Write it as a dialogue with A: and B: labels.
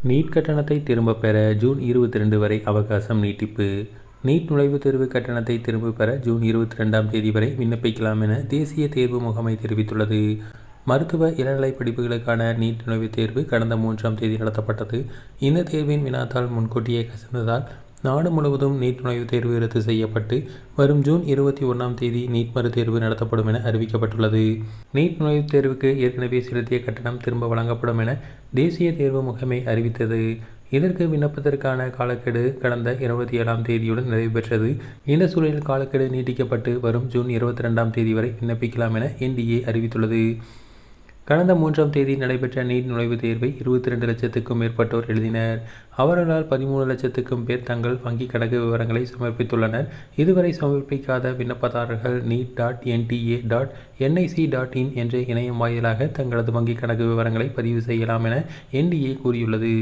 A: NEET கட்டணத்தை திரும்பப் பெற ஜூன் 22 வரை அவகாசம் நீட்டிப்பு. நீட் நுழைவுத் தேர்வு கட்டணத்தை திரும்பப் பெற ஜூன் 22ஆம் தேதி வரை விண்ணப்பிக்கலாம் என தேசிய தேர்வு முகமை தெரிவித்துள்ளது. மருத்துவ, இளநிலை படிப்புகளுக்கான நீட் நுழைவுத் தேர்வு கடந்த 3ஆம் தேதி நடத்தப்பட்டது. இந்த தேர்வின் வினாத்தாள் முன்கூட்டியே கசிந்ததால் நாடு முழுவதும் நீட் நுழைவுத் தேர்வு ரத்து செய்யப்பட்டு வரும் ஜூன் 21ஆம் தேதி நீட் மறுதேர்வு நடத்தப்படும் என அறிவிக்கப்பட்டுள்ளது. நீட் நுழைவுத் தேர்வுக்கு ஏற்கனவே செலுத்திய கட்டணம் திரும்ப வழங்கப்படும் என தேசிய தேர்வு முகமை அறிவித்தது. இதற்கு விண்ணப்பத்திற்கான காலக்கெடு கடந்த 27ஆம் தேதியுடன் நிறைவு பெற்றது. இந்த சூழலில் காலக்கெடு நீட்டிக்கப்பட்டு வரும் ஜூன் 22ஆம் தேதி வரை விண்ணப்பிக்கலாம் என NDA அறிவித்துள்ளது. கடந்த 3ஆம் தேதி நடைபெற்ற நீட் நுழைவுத் தேர்வை 22 லட்சத்துக்கும் மேற்பட்டோர் எழுதினர். அவர்களால் 13 லட்சத்துக்கும் பேர் தங்கள் வங்கிக் கணக்கு விவரங்களை சமர்ப்பித்துள்ளனர். இதுவரை சமர்ப்பிக்காத விண்ணப்பதாரர்கள் neet.nta.nic.in என்ற இணையம் வாயிலாக தங்களது வங்கிக் கணக்கு விவரங்களை பதிவு செய்யலாம் என NDA கூறியுள்ளது.